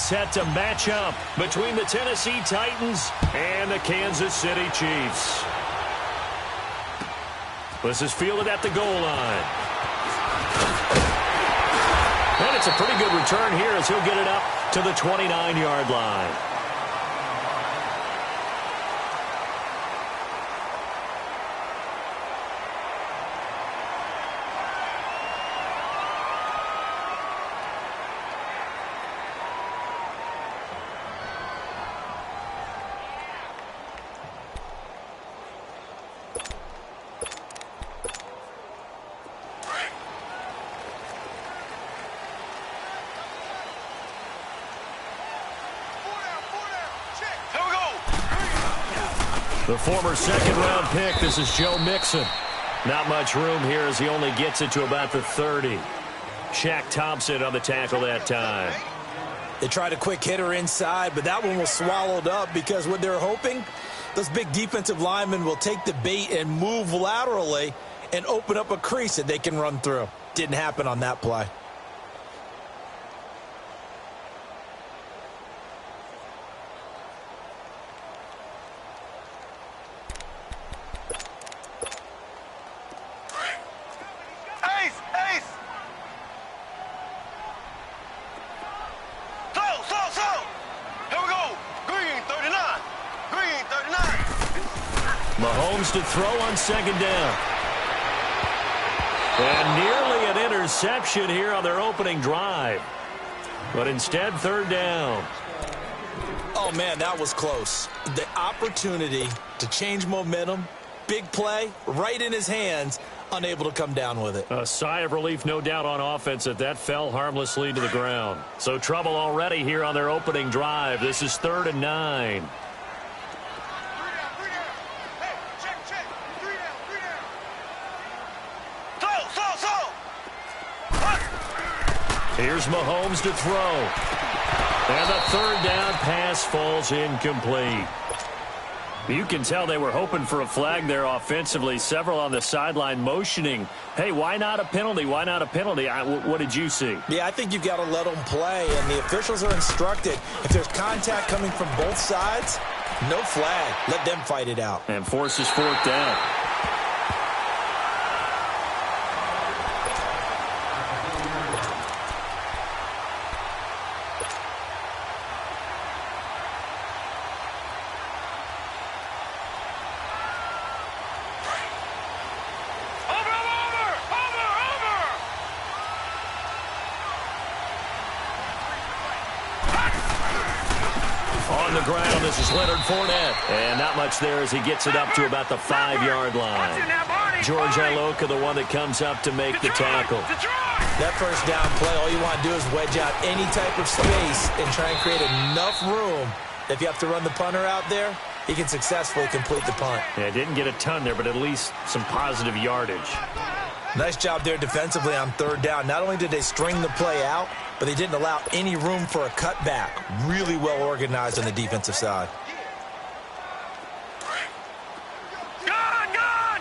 set to match up between the Tennessee Titans and the Kansas City Chiefs. This is fielded at the goal line. And it's a pretty good return here as he'll get it up to the 29-yard line. The former second-round pick, this is Joe Mixon. Not much room here as he only gets it to about the 30. Shaq Thompson on the tackle that time. They tried a quick hitter inside, but that one was swallowed up because what they're hoping, those big defensive linemen will take the bait and move laterally and open up a crease that they can run through. Didn't happen on that play. Mahomes to throw on second down. And nearly an interception here on their opening drive. But instead, third down. Oh, man, that was close. The opportunity to change momentum, big play, right in his hands, unable to come down with it. A sigh of relief, no doubt, on offense that fell harmlessly to the ground. So trouble already here on their opening drive. This is 3rd and 9. Here's Mahomes to throw. And the third down pass falls incomplete. You can tell they were hoping for a flag there offensively. Several on the sideline motioning, hey, why not a penalty? Why not a penalty? What did you see? Yeah, I think you've got to let them play, and the officials are instructed. If there's contact coming from both sides, no flag. Let them fight it out. And forces 4th down. This is Leonard Fournette. And not much there as he gets it up to about the 5-yard line. George Iloka, the one that comes up to make the tackle. That first down play, all you want to do is wedge out any type of space and try and create enough room. If you have to run the punter out there, he can successfully complete the punt. Yeah, didn't get a ton there, but at least some positive yardage. Nice job there defensively on 3rd down. Not only did they string the play out, but they didn't allow any room for a cutback. Really well organized on the defensive side. Gone!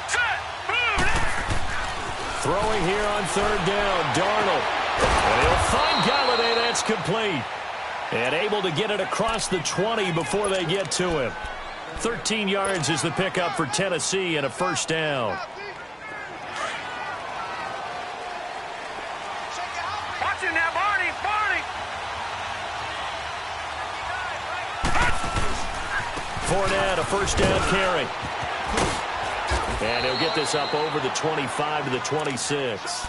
Set! Move! Throwing here on 3rd down, Darnold. And he'll find Galladay. That's complete. And able to get it across the 20 before they get to him. 13 yards is the pickup for Tennessee and a first down. Watch it now, Barney! Fournette, a first down carry. And he'll get this up over the 25 to the 26.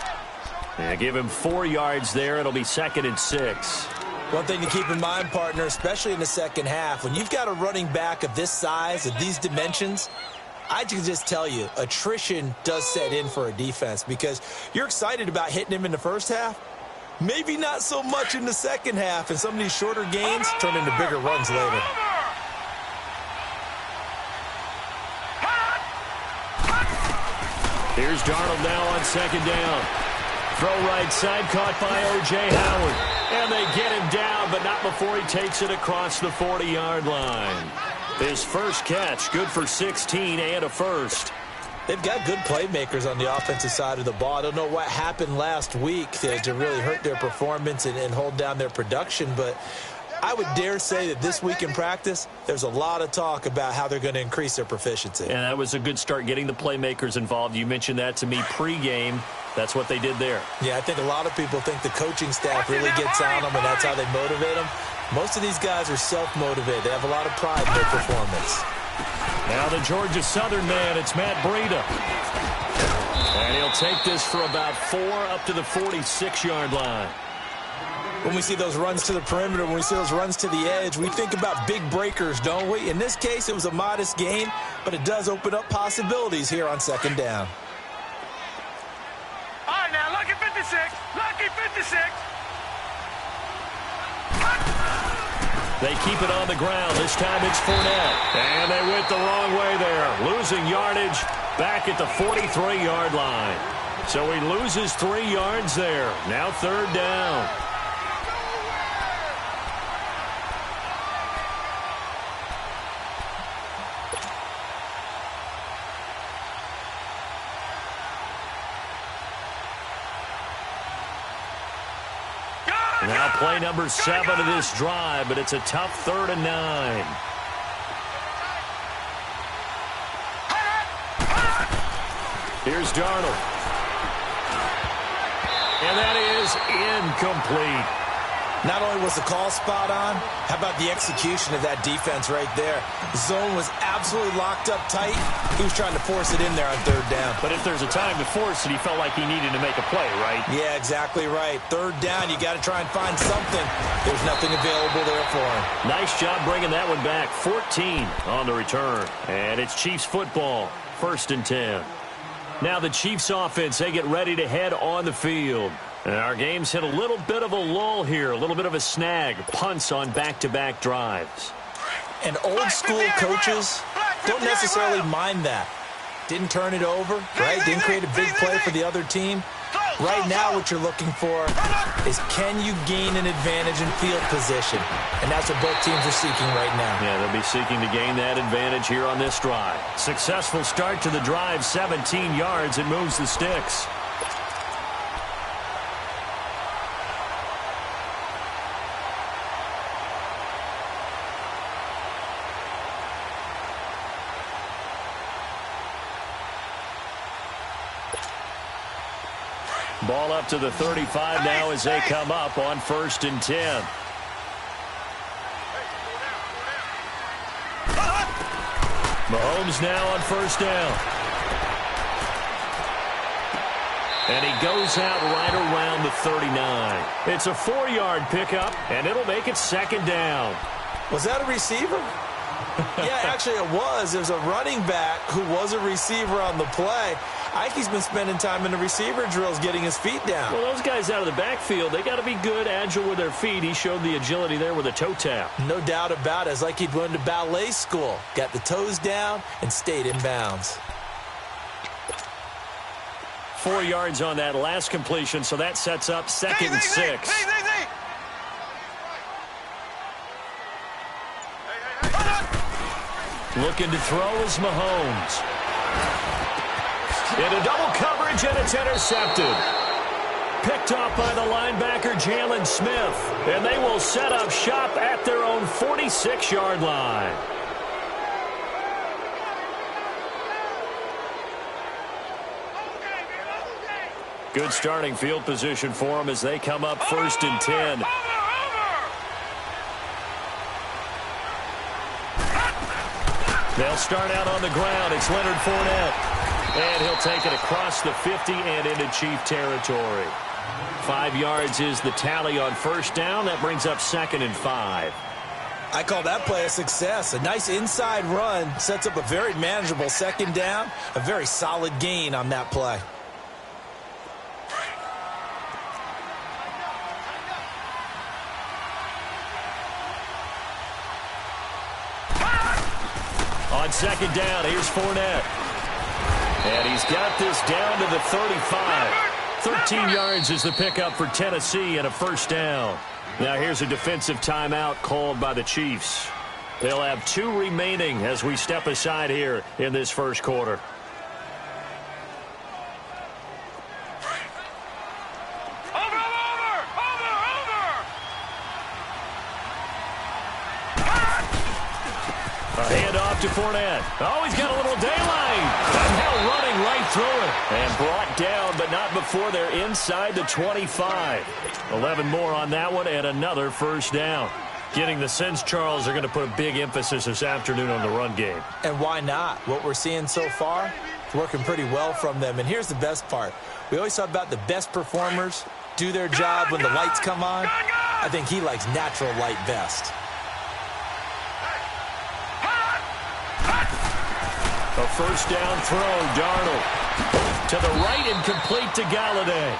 And give him 4 yards there. It'll be 2nd and 6. One thing to keep in mind, partner, especially in the second half, when you've got a running back of this size, of these dimensions, I can just tell you, attrition does set in for a defense because you're excited about hitting him in the first half. Maybe not so much in the second half, and some of these shorter gains turn into bigger runs later. Here's Darnold now on 2nd down. Throw right side, caught by O.J. Howard. And they get him down, but not before he takes it across the 40-yard line. His first catch, good for 16 and a first. They've got good playmakers on the offensive side of the ball. I don't know what happened last week to really hurt their performance and hold down their production, but I would dare say that this week in practice, there's a lot of talk about how they're going to increase their proficiency. And that was a good start, getting the playmakers involved. You mentioned that to me pregame. That's what they did there. Yeah, I think a lot of people think the coaching staff really gets on them, and that's how they motivate them. Most of these guys are self-motivated. They have a lot of pride in their performance. Now the Georgia Southern man, it's Matt Breida. And he'll take this for about 4 up to the 46-yard line. When we see those runs to the perimeter, when we see those runs to the edge, we think about big breakers, don't we? In this case, it was a modest gain, but it does open up possibilities here on second down. All right, now, lucky 56. Lucky 56. They keep it on the ground. This time it's Fournette. And they went the wrong way there. Losing yardage back at the 43-yard line. So he loses 3 yards there. Now third down. Now play number 7 of this drive, but it's a tough 3rd and 9. Here's Darnold. And that is incomplete. Not only was the call spot on, how about the execution of that defense right there? The zone was absolutely locked up tight. He was trying to force it in there on third down. But if there's a time to force it, he felt like he needed to make a play, right? Yeah, exactly right. Third down, you got to try and find something. There's nothing available there for him. Nice job bringing that one back. 14 on the return. And it's Chiefs football. 1st and 10. Now the Chiefs offense, they get ready to head on the field. And our game's hit a little bit of a lull here, a little bit of a snag. Punts on back-to-back drives. And old school coaches don't necessarily mind that. Didn't turn it over, right? Didn't create a big play for the other team. Right now what you're looking for is, can you gain an advantage in field position? And that's what both teams are seeking right now. Yeah, they'll be seeking to gain that advantage here on this drive. Successful start to the drive, 17 yards. It moves the sticks. Ball up to the 35 now as they come up on 1st and 10. Mahomes now on 1st down. And he goes out right around the 39. It's a 4-yard pickup, and it'll make it 2nd down. Was that a receiver? Yeah, actually it was. There's a running back who was a receiver on the play. I think he's been spending time in the receiver drills getting his feet down. Well, those guys out of the backfield, they got to be good, agile with their feet. He showed the agility there with a toe tap. No doubt about it. It's like he'd went to ballet school. Got the toes down and stayed in bounds. 4 yards on that last completion, so that sets up 2nd and 6. Looking to throw is Mahomes. Into double coverage, and it's intercepted. Picked off by the linebacker, Jalen Smith. And they will set up shop at their own 46-yard line. Good starting field position for them as they come up 1st and 10. They'll start out on the ground. It's Leonard Fournette. And he'll take it across the 50 and into Chief territory. 5 yards is the tally on 1st down. That brings up 2nd and 5. I call that play a success. A nice inside run sets up a very manageable 2nd down. A very solid gain on that play. On 2nd down, here's Fournette. And he's got this down to the 35. 13 yards is the pickup for Tennessee and a 1st down. Now here's a defensive timeout called by the Chiefs. They'll have 2 remaining as we step aside here in this 1st quarter. off to Fournette. Oh, he's got a little daylight. And now running right through it. And brought down, but not before they're inside the 25. 11 more on that one and another first down. Getting the sense, Charles, are going to put a big emphasis this afternoon on the run game. And why not? What we're seeing so far, it's working pretty well from them. And here's the best part. We always talk about the best performers do their job when the lights come on. I think he likes natural light best. A first down throw, Darnold. To the right and complete to Galladay.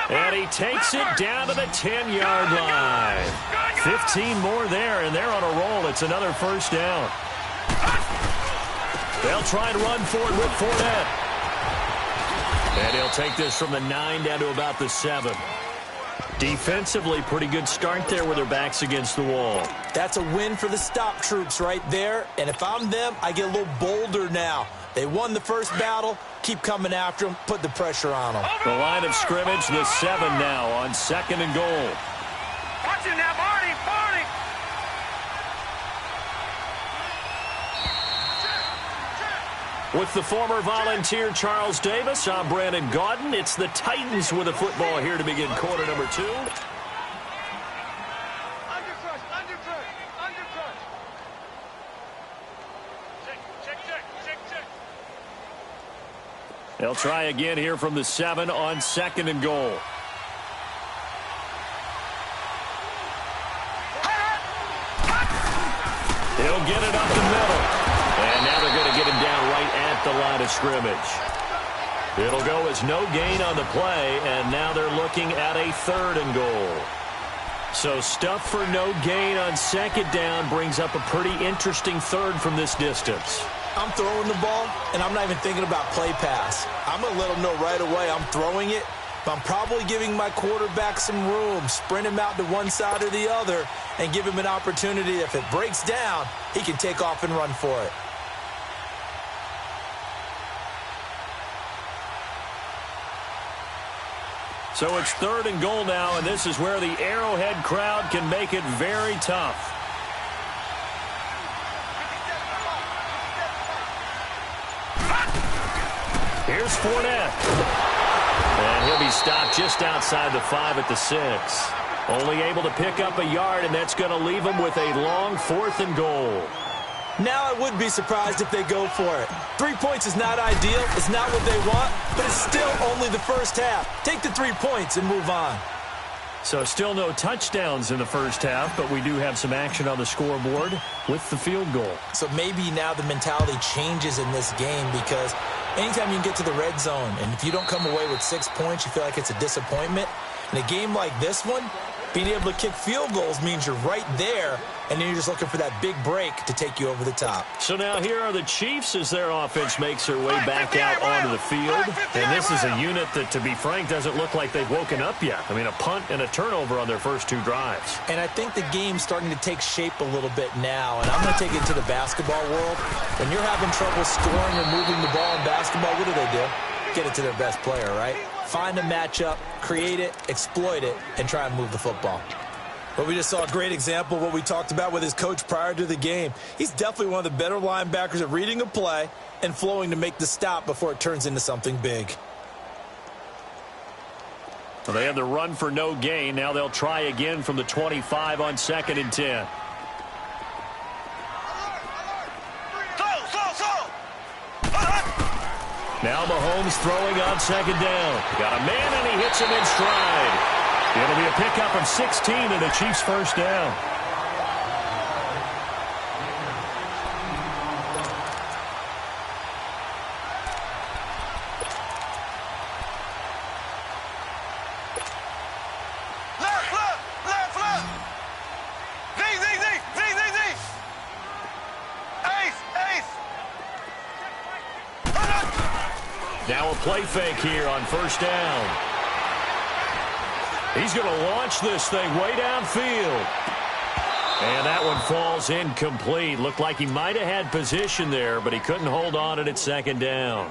And he takes it down to the 10-yard line. 15 more there, and they're on a roll. It's another first down. They'll try and run for it with Fournette. And he'll take this from the 9 down to about the 7. Defensively, pretty good start there with their backs against the wall. That's a win for the stop troops right there. And if I'm them, I get a little bolder now. They won the first battle. Keep coming after them. Put the pressure on them. The line of scrimmage, the 7 now on 2nd and goal. Watch him now, Barney. With the former Volunteer Charles Davis, I'm Brandon Gaudin. It's the Titans with a football here to begin quarter number 2. They'll try again here from the 7 on 2nd and goal. He'll get it up the middle. And now they're going to get him down right at the line of scrimmage. It'll go as no gain on the play, and now they're looking at a 3rd and goal. So stuff for no gain on 2nd down brings up a pretty interesting 3rd from this distance. I'm throwing the ball, and I'm not even thinking about play pass. I'm going to let them know right away I'm throwing it, but I'm probably giving my quarterback some room, sprint him out to one side or the other, and give him an opportunity. If it breaks down, he can take off and run for it. So it's 3rd and goal now, and this is where the Arrowhead crowd can make it very tough. Here's Fournette. And he'll be stopped just outside the 5 at the 6. Only able to pick up a yard, and that's going to leave him with a long 4th and goal. Now I would be surprised if they go for it. 3 points is not ideal. It's not what they want, but it's still only the first half. Take the 3 points and move on. So still no touchdowns in the first half, but we do have some action on the scoreboard with the field goal. So maybe now the mentality changes in this game, because anytime you can get to the red zone, and if you don't come away with 6 points, you feel like it's a disappointment. In a game like this one, being able to kick field goals means you're right there, and then you're just looking for that big break to take you over the top. So now here are the Chiefs as their offense makes their way back out onto the field. And this is a unit that, to be frank, doesn't look like they've woken up yet. I mean, a punt and a turnover on their first 2 drives. And I think the game's starting to take shape a little bit now, and I'm going to take it to the basketball world. When you're having trouble scoring or moving the ball in basketball, what do? Get it to their best player, right? Find a matchup, create it, exploit it, and try and move the football. But we just saw a great example of what we talked about with his coach prior to the game. He's definitely one of the better linebackers at reading a play and flowing to make the stop before it turns into something big. Well, they had the run for no gain. Now they'll try again from the 25 on 2nd and 10. Now Mahomes throwing on 2nd down. Got a man, and he hits him in stride. It'll be a pickup of 16 and a Chiefs first down. Now a play fake here on first down. He's going to launch this thing way downfield. And that one falls incomplete. Looked like he might have had position there, but he couldn't hold on it at 2nd down.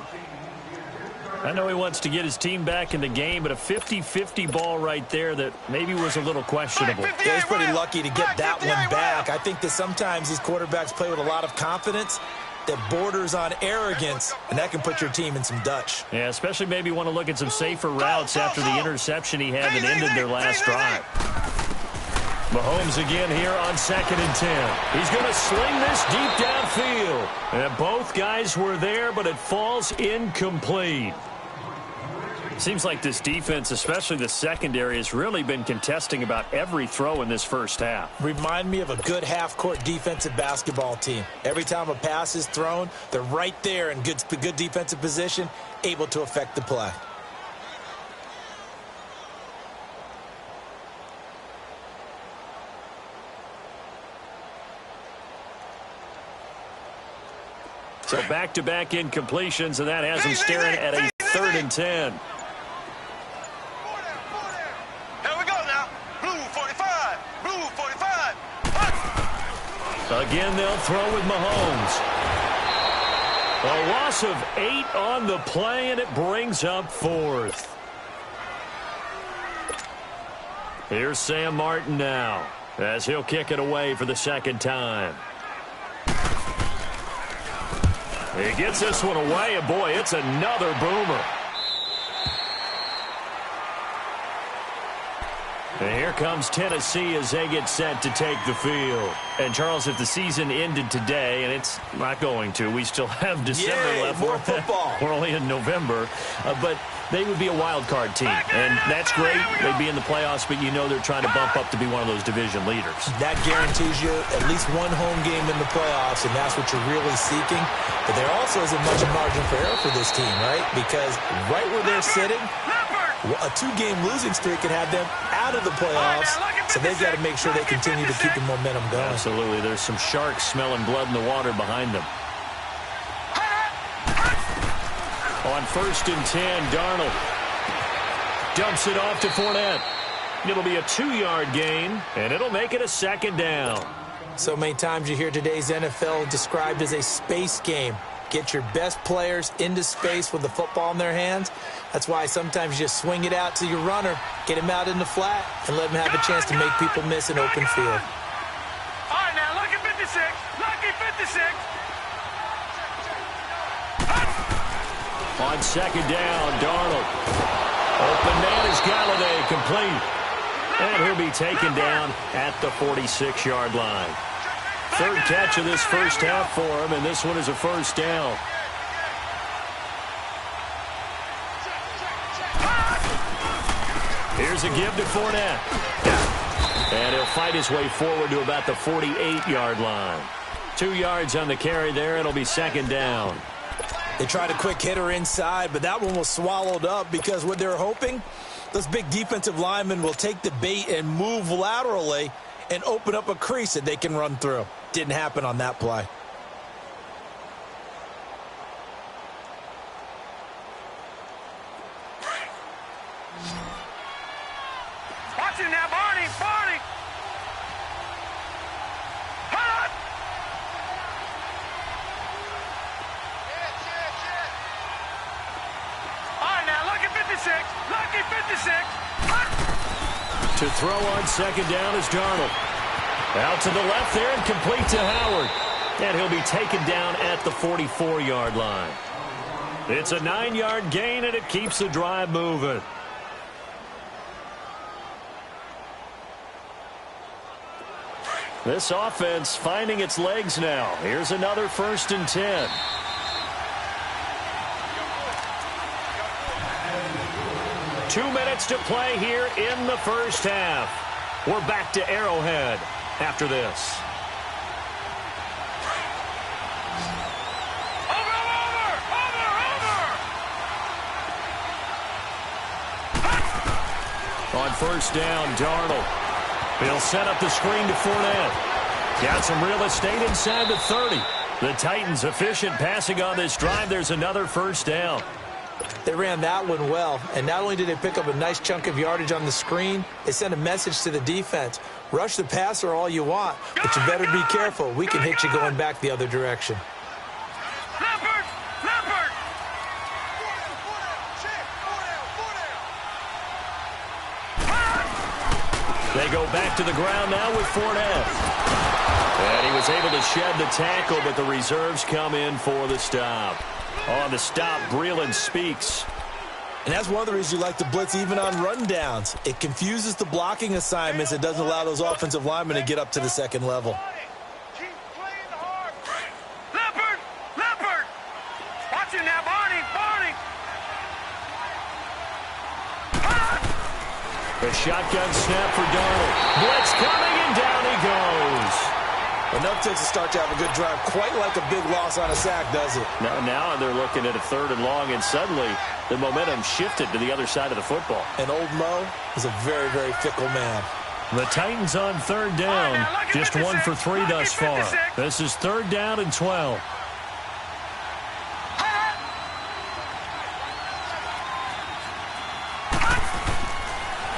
I know he wants to get his team back in the game, but a 50-50 ball right there that maybe was a little questionable. Yeah, he's pretty lucky to get that one back. I think that sometimes these quarterbacks play with a lot of confidence that borders on arrogance, and that can put your team in some Dutch. Yeah, especially maybe want to look at some safer routes after the interception he had that ended their last drive. Mahomes again here on 2nd and 10. He's going to sling this deep downfield. And both guys were there, but it falls incomplete. Seems like this defense, especially the secondary, has really been contesting about every throw in this first half. Remind me of a good half-court defensive basketball team. Every time a pass is thrown, they're right there in good defensive position, able to affect the play. So back-to-back incompletions, and that has him staring at a 3rd and 10. Here we go now. Blue 45. Blue 45. Again, they'll throw with Mahomes. A loss of 8 on the play, and it brings up 4th. Here's Sam Martin now, as he'll kick it away for the 2nd time. He gets this one away, and boy, it's another boomer. And here comes Tennessee as they get set to take the field. And, Charles, if the season ended today, and it's not going to, we still have December left. More football. We're only in November. But they would be a wild card team. And that's great. They'd be in the playoffs, but you know they're trying to bump up to be one of those division leaders. That guarantees you at least one home game in the playoffs, and that's what you're really seeking. But there also isn't much margin for error for this team, right? Because right where they're sitting, a 2-game losing streak could have them out of the playoffs, so they've got to make sure they continue to keep the momentum going. Absolutely. There's some sharks smelling blood in the water behind them. On 1st and 10, Darnold dumps it off to Fournette. It'll be a 2-yard gain, and it'll make it a 2nd down. So many times you hear today's NFL described as a space game. Get your best players into space with the football in their hands. That's why sometimes you just swing it out to your runner, get him out in the flat, and let him have a chance to make people miss an open field. All right, now, lucky 56. Lucky 56. On 2nd down, Darnold. Open man is Galladay, complete. And he'll be taken down at the 46-yard line. 3rd catch of this first half for him, and this one is a 1st down. Here's a give to Fournette. And he'll fight his way forward to about the 48-yard line. 2 yards on the carry there. It'll be 2nd down. They tried a quick hitter inside, but that one was swallowed up because what they're hoping, those big defensive linemen will take the bait and move laterally and open up a crease that they can run through. Didn't happen on that play. Watch him now, Barney. Barney. Hot. All right, now, lucky 56. Lucky 56. Hot. To throw on 2nd down is Darnold. Out to the left there and complete to Howard. And he'll be taken down at the 44-yard line. It's a 9-yard gain, and it keeps the drive moving. This offense finding its legs now. Here's another 1st and 10. Two minutes to play here in the first half. We're back to Arrowhead after this. On 1st down, Darnold. He'll set up the screen to Fournette. Got some real estate inside the 30. The Titans efficient passing on this drive. There's another 1st down. They ran that one well, and not only did they pick up a nice chunk of yardage on the screen, they sent a message to the defense. Rush the passer all you want, but you better be careful. We can hit you going back the other direction. They go back to the ground now with Fournette. And he was able to shed the tackle, but the reserves come in for the stop. On the stop, Breeland Speaks. And that's one of the reasons you like to blitz even on rundowns. It confuses the blocking assignments. It doesn't allow those offensive linemen to get up to the second level. Keep playing hard. Leopard! Leopard! Watch it now, Barney! Barney! The shotgun snap for Darnold. Blitz coming, and down he goes. Enough takes to start to have a good drive. Quite like a big loss on a sack, does it? Now they're looking at a 3rd and long, and suddenly the momentum shifted to the other side of the football. And old Mo is a very, very fickle man. The Titans on 3rd down. Just 1 for 3 thus far. This is 3rd down and 12.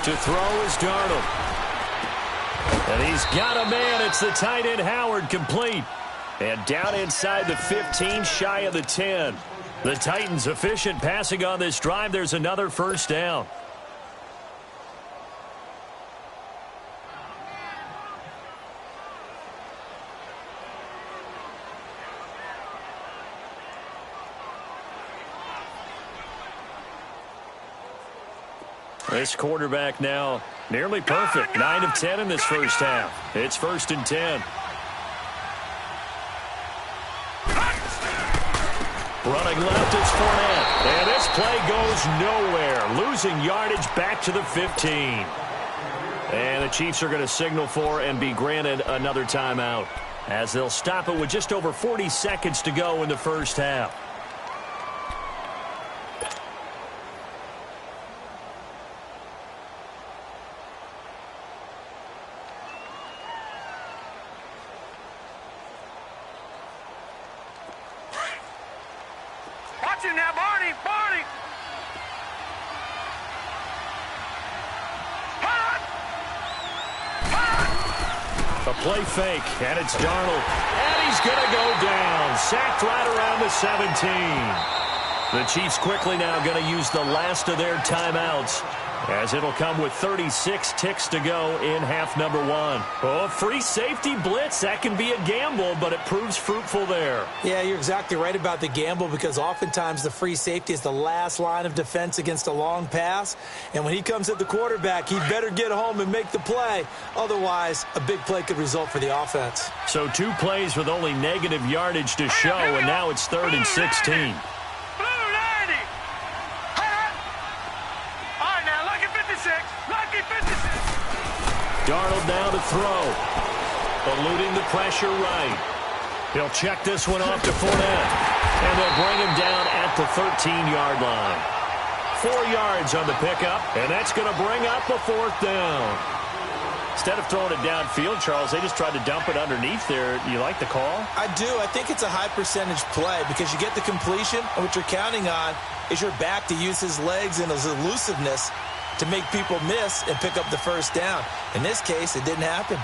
To throw is Darnold. And he's got a man. It's the tight end Howard, complete. And down inside the 15, shy of the 10. The Titans efficient passing on this drive. There's another 1st down. This quarterback now nearly perfect. 9 of 10 in this first half. It's 1st and 10. Running left is Fournette. And this play goes nowhere. Losing yardage back to the 15. And the Chiefs are going to signal for and be granted another timeout, as they'll stop it with just over 40 seconds to go in the first half. Watch it now, Barney! Barney! A play fake, and it's Darnold. And he's going to go down. Sacked right around the 17. The Chiefs quickly now going to use the last of their timeouts, as it'll come with 36 ticks to go in half number 1. Oh, free safety blitz. That can be a gamble, but it proves fruitful there. Yeah, you're exactly right about the gamble, because oftentimes the free safety is the last line of defense against a long pass. And when he comes at the quarterback, he better get home and make the play. Otherwise, a big play could result for the offense. So 2 plays with only negative yardage to show, and now it's 3rd and 16. Darnold now to throw. Eluding the pressure right. He'll check this one off to Fournette. And they'll bring him down at the 13-yard line. 4 yards on the pickup, and that's going to bring up a 4th down. Instead of throwing it downfield, Charles, they just tried to dump it underneath there. You like the call? I do. I think it's a high-percentage play, because you get the completion, and what you're counting on is your back to use his legs and his elusiveness to make people miss and pick up the 1st down. In this case, it didn't happen.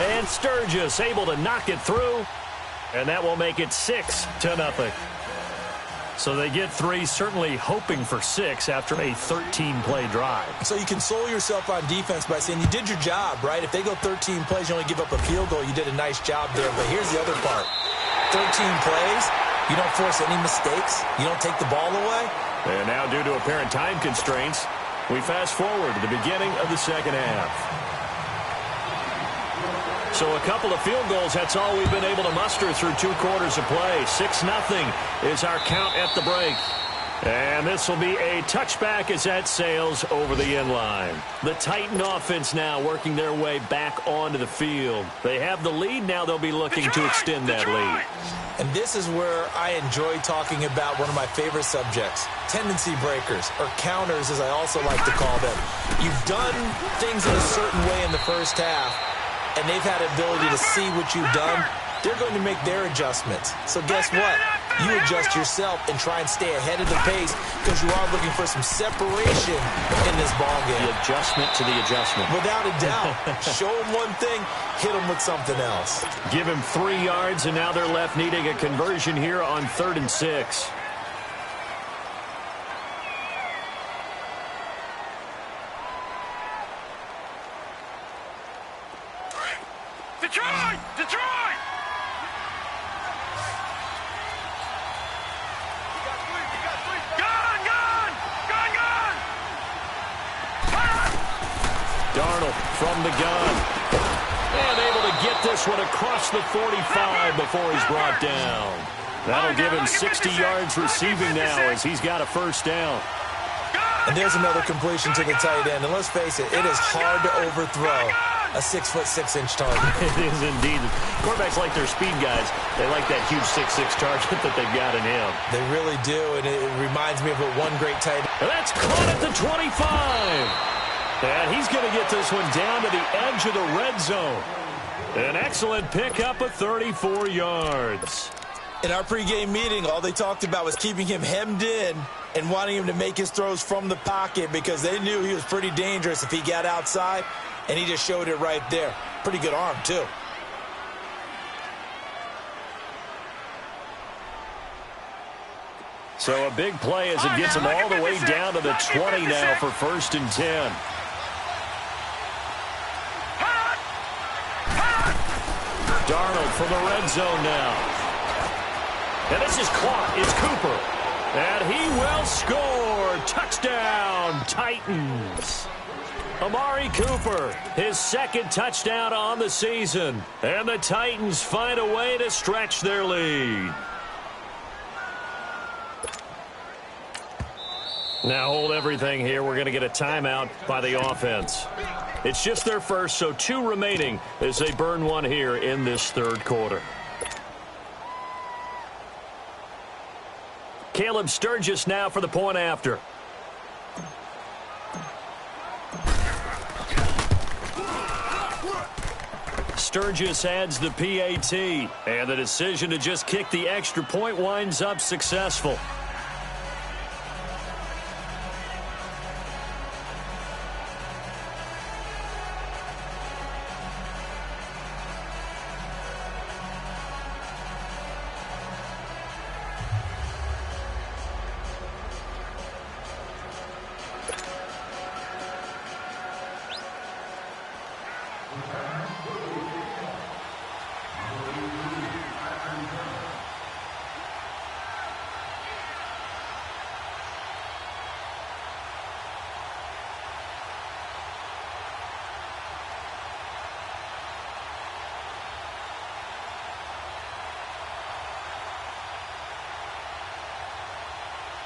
And Sturgis able to knock it through, and that will make it 6-0. So they get 3, certainly hoping for 6 after a 13-play drive. So you console yourself on defense by saying you did your job, right? If they go 13 plays, you only give up a field goal, you did a nice job there. But here's the other part. 13 plays, you don't force any mistakes. You don't take the ball away. And now, due to apparent time constraints, we fast forward to the beginning of the second half. So a couple of field goals, that's all we've been able to muster through 2 quarters of play. 6-0 is our count at the break. And this will be a touchback as that sails over the end line. The Titan offense now working their way back onto the field. They have the lead. Now they'll be looking to extend that lead. And this is where I enjoy talking about one of my favorite subjects, tendency breakers, or counters as I also like to call them. You've done things in a certain way in the first half, and they've had the ability to see what you've done. They're going to make their adjustments. So guess what? You adjust yourself and try and stay ahead of the pace, because you are looking for some separation in this ball game. The adjustment to the adjustment. Without a doubt. Show them one thing, hit them with something else. Give him 3 yards, and now they're left needing a conversion here on 3rd and 6. from the gun. And able to get this one across the 45 before he's brought down. That'll give him 60 yards receiving now as he's got a first down. And there's another completion to the tight end. And let's face it, it is hard to overthrow a 6'6" target. It is indeed. Quarterbacks like their speed guys. They like that huge 6'6" target that they've got in him. They really do, and it reminds me of one great tight end. And that's caught at the 25. And he's going to get this one down to the edge of the red zone. An excellent pickup of 34 yards. In our pregame meeting, all they talked about was keeping him hemmed in and wanting him to make his throws from the pocket because they knew he was pretty dangerous if he got outside, and he just showed it right there. Pretty good arm, too. So a big play as it gets him all the way down to the 20 now for 1st and 10. Darnold from the red zone now. And this is caught. It's Cooper. And he will score. Touchdown, Titans. Amari Cooper, his 2nd touchdown on the season. And the Titans find a way to stretch their lead. Now hold everything here. We're going to get a timeout by the offense. It's just their first, so 2 remaining as they burn one here in this 3rd quarter. Caleb Sturgis now for the point after. Sturgis adds the PAT, and the decision to just kick the extra point winds up successful.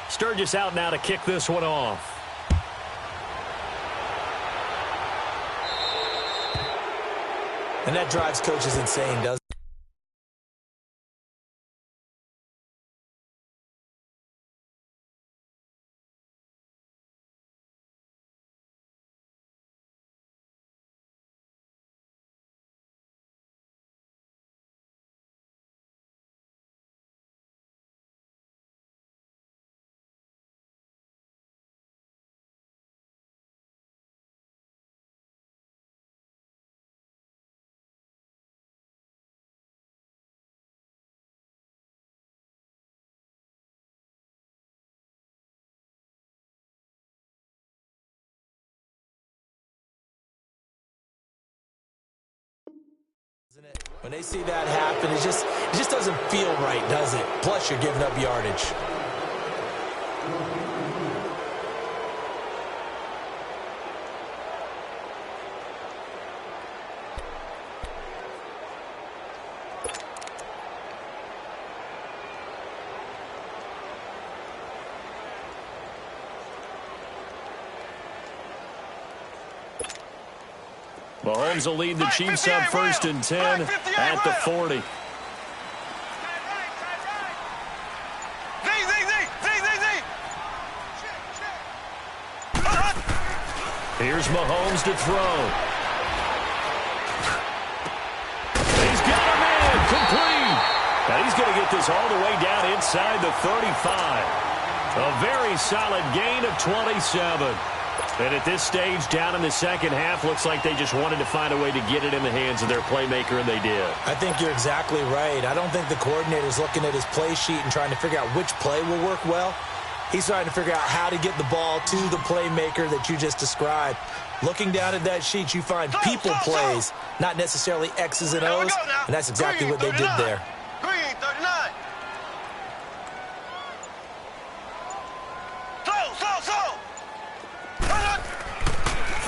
Sturgis out now to kick this one off. And that drives coaches insane, doesn't it? When they see that happen, it just doesn't feel right, does it? Plus, you're giving up yardage. Mahomes will lead the Chiefs up 1st and 10 at the 40. Here's Mahomes to throw. He's got him in, complete. Now he's going to get this all the way down inside the 35. A very solid gain of 27. And at this stage, down in the 2nd half, looks like they just wanted to find a way to get it in the hands of their playmaker, and they did. I think you're exactly right. I don't think the coordinator's looking at his play sheet and trying to figure out which play will work well. He's trying to figure out how to get the ball to the playmaker that you just described. Looking down at that sheet, you find people plays, not necessarily X's and O's, and that's exactly what they did there. Green, 39.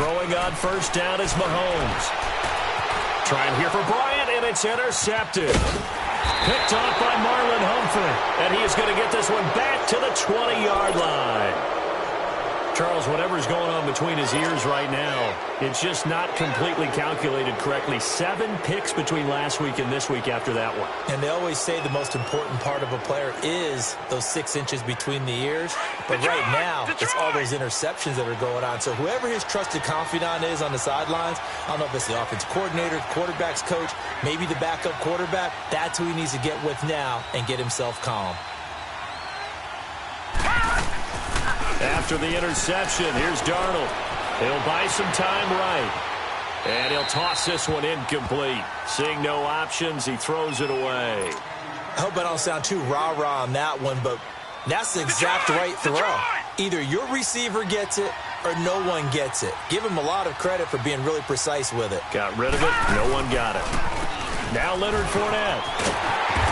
Throwing on first down is Mahomes. Trying here for Bryant, and it's intercepted. Picked off by Marlon Humphrey, and he is going to get this one back to the 20-yard line. Charles, whatever's going on between his ears right now, it's just not completely calculated correctly. 7 picks between last week and this week after that one. And they always say the most important part of a player is those 6 inches between the ears. But right now, it's all those interceptions that are going on. So whoever his trusted confidant is on the sidelines, I don't know if it's the offense coordinator, quarterback's coach, maybe the backup quarterback, that's who he needs to get with now and get himself calm. After the interception, here's Darnold. He'll buy some time right. And he'll toss this one incomplete. Seeing no options, he throws it away. I hope I don't sound too rah-rah on that one, but that's the exact right throw. Either your receiver gets it or no one gets it. Give him a lot of credit for being really precise with it. Got rid of it. No one got it. Now Leonard Fournette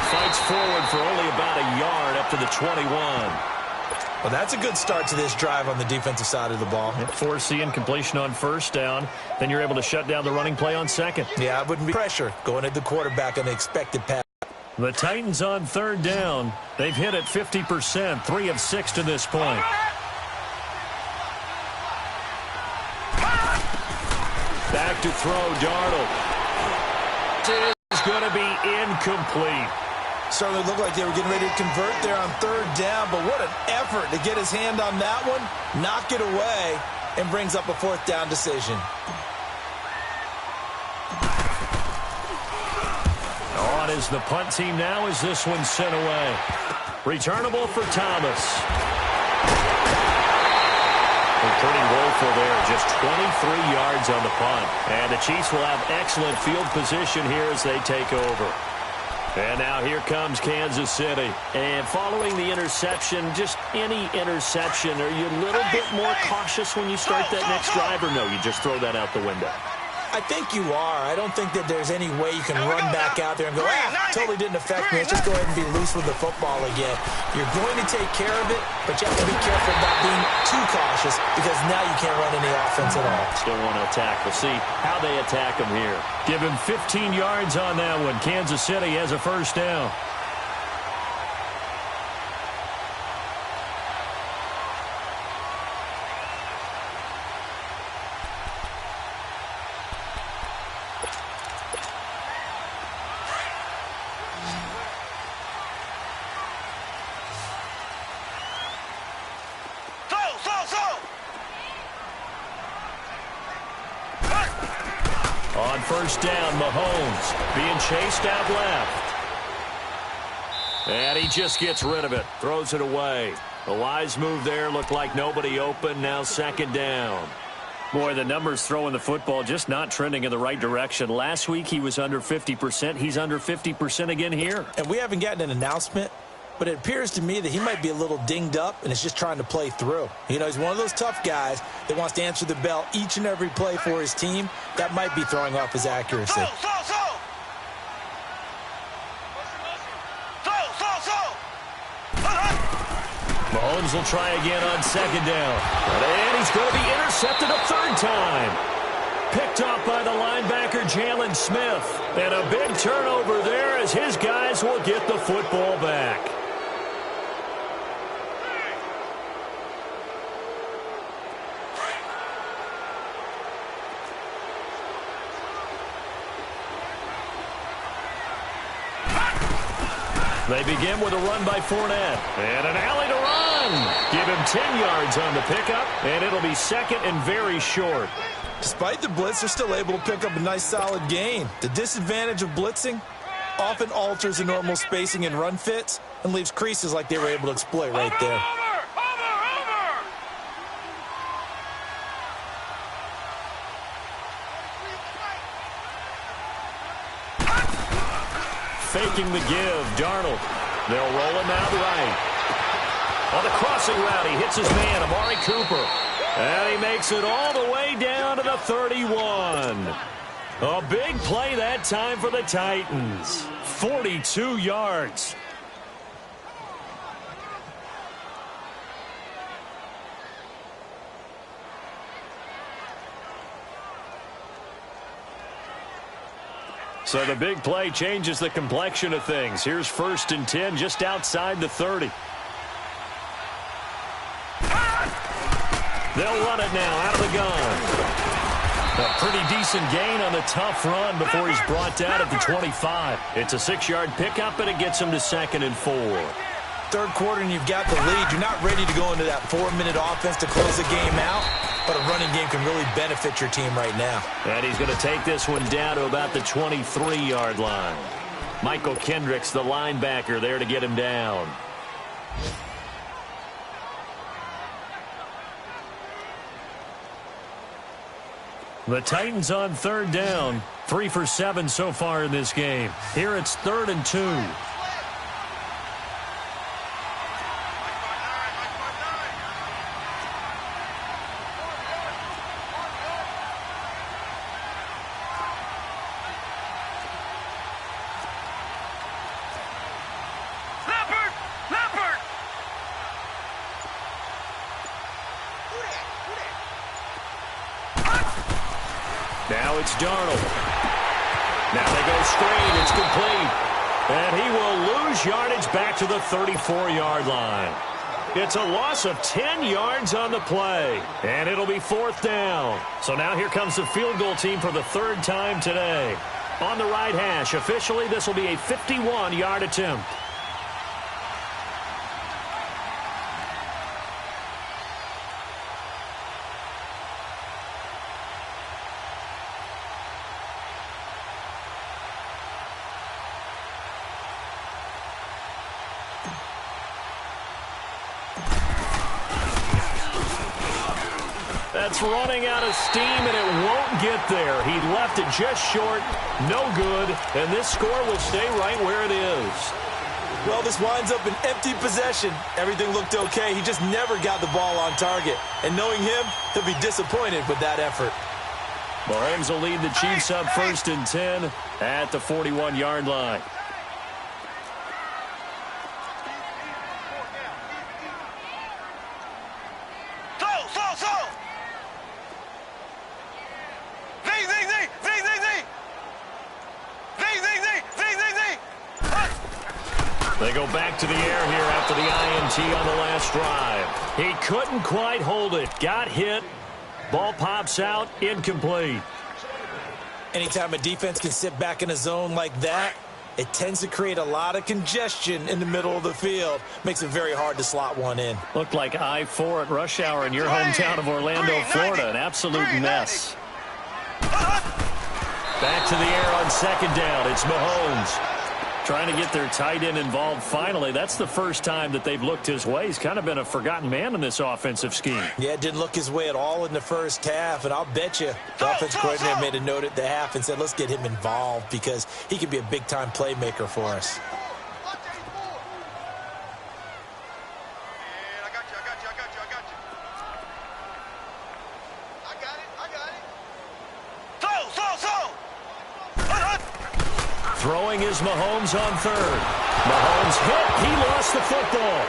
fights forward for only about a yard up to the 21. Well, that's a good start to this drive on the defensive side of the ball. Force the incompletion on first down. Then you're able to shut down the running play on second. Yeah, it wouldn't be pressure going at the quarterback on the expected pass. The Titans on third down. They've hit it 50%, 3 of 6 to this point. Back to throw, Darnold. It is going to be incomplete. Certainly looked like they were getting ready to convert there on third down, but what an effort to get his hand on that one, knock it away, and brings up a fourth down decision. On is the punt team now as this one's sent away. Returnable for Thomas. Pretty woeful there, just 23 yards on the punt. And the Chiefs will have excellent field position here as they take over. And now here comes Kansas City. And following the interception, just any interception, are you a little bit more cautious when you start that next drive, or no, you just throw that out the window? I think you are. I don't think that there's any way you can run back out there and go, totally didn't affect me. Let's just go ahead and be loose with the football again. You're going to take care of it, but you have to be careful about being too cautious because now you can't run any offense at all. Still want to attack. We'll see how they attack him here. Give him 15 yards on that one. Kansas City has a first down. On first down, Mahomes being chased out left. And he just gets rid of it, throws it away. A wise move there, looked like nobody open, now second down. Boy, the numbers throwing the football just not trending in the right direction. Last week he was under 50%. He's under 50% again here. And we haven't gotten an announcement, but it appears to me that he might be a little dinged up and is just trying to play through. You know, he's one of those tough guys that wants to answer the bell each and every play for his team. That might be throwing off his accuracy. Mahomes will try again on second down. And he's going to be intercepted a third time. Picked off by the linebacker, Jalen Smith. And a big turnover there as his guys will get the football back. They begin with a run by Fournette. And an alley to run. Give him 10 yards on the pickup, and it'll be second and very short. Despite the blitz, they're still able to pick up a nice solid gain. The disadvantage of blitzing often alters the normal spacing and run fits and leaves creases like they were able to exploit right there. Faking the give, Darnold. They'll roll him out right. On the crossing route, he hits his man, Amari Cooper. And he makes it all the way down to the 31. A big play that time for the Titans. 42 yards. So the big play changes the complexion of things. Here's 1st and 10 just outside the 30. They'll run it now out of the gun. A pretty decent gain on the tough run before he's brought down at the 25. It's a 6-yard pickup, and it gets him to 2nd and 4. Third quarter and you've got the lead. You're not ready to go into that 4-minute offense to close the game out, but a running game can really benefit your team right now. And he's going to take this one down to about the 23-yard line. Michael Kendricks, the linebacker, there to get him down. The Titans on 3rd down. 3 for 7 so far in this game. Here it's 3rd and 2. Now it's Darnold. Now they go straight. It's complete. And he will lose yardage back to the 34-yard line. It's a loss of 10 yards on the play. And it'll be 4th down. So now here comes the field goal team for the 3rd time today. On the right hash, officially this will be a 51-yard attempt. That's running out of steam, and it won't get there. He left it just short, no good, and this score will stay right where it is. Well, this winds up an empty possession. Everything looked okay. He just never got the ball on target. And knowing him, he'll be disappointed with that effort. Mahomes will lead the Chiefs up 1st and 10 at the 41-yard line. They go back to the air here after the INT on the last drive. He couldn't quite hold it. Got hit. Ball pops out. Incomplete. Anytime a defense can sit back in a zone like that, it tends to create a lot of congestion in the middle of the field. Makes it very hard to slot one in. Looked like I-4 at rush hour in your hometown of Orlando, Florida. An absolute mess. Back to the air on 2nd down. It's Mahomes. Trying to get their tight end involved finally. That's the first time that they've looked his way. He's kind of been a forgotten man in this offensive scheme. Yeah, it didn't look his way at all in the first half, and I'll bet you the offensive coordinator made a note at the half and said, let's get him involved because he could be a big-time playmaker for us. Throwing is Mahomes on 3rd. Mahomes hit. He lost the football.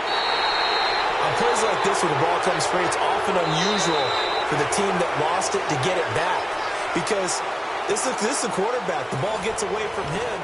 On plays like this where the ball comes free, it's often unusual for the team that lost it to get it back. Because this is the quarterback. The ball gets away from him.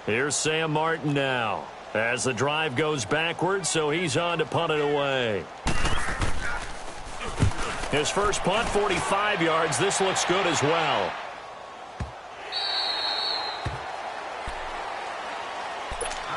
Here's Sam Martin now as the drive goes backwards, so he's on to punt it away. His first punt, 45 yards. This looks good as well.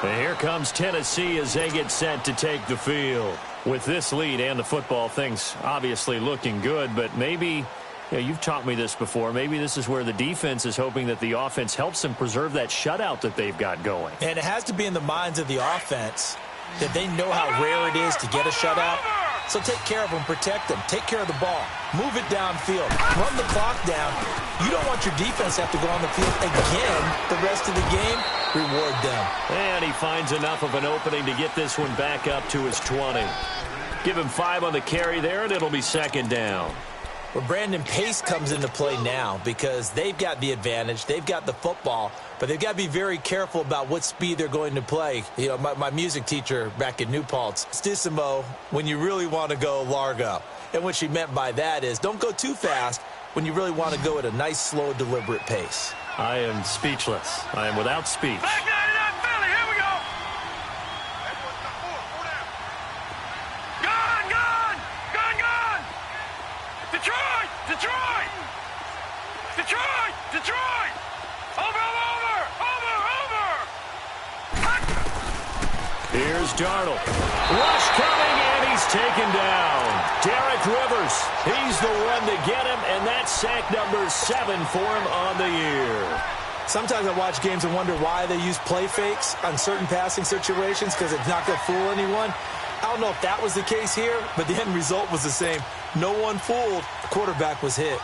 And here comes Tennessee as they get set to take the field. With this lead and the football, things obviously looking good, but maybe... Yeah, you've taught me this before. Maybe this is where the defense is hoping that the offense helps them preserve that shutout that they've got going. And it has to be in the minds of the offense that they know how rare it is to get a shutout. So take care of them, protect them, take care of the ball, move it downfield, run the clock down. You don't want your defense to have to go on the field again the rest of the game. Reward them. And he finds enough of an opening to get this one back up to his 20. Give him 5 on the carry there, and it'll be second down. Well, Brandon, pace comes into play now because they've got the advantage. They've got the football, but they've got to be very careful about what speed they're going to play. You know, my music teacher back in New Paltz, Stissimo, when you really want to go largo. And what she meant by that is don't go too fast when you really want to go at a nice, slow, deliberate pace. I am speechless. I am without speech. Back 99 Philly, here we go. Gone, gone, gone, gone. Detroit, Detroit, Detroit, Detroit. Over, over, over, over. Here's Darnold. Rush coming, and he's taken down. Derek Rivers, he's the one to get him, and that's sack number 7 for him on the year. Sometimes I watch games and wonder why they use play fakes on certain passing situations because it's not going to fool anyone. I don't know if that was the case here, but the end result was the same. No one fooled. The quarterback was hit.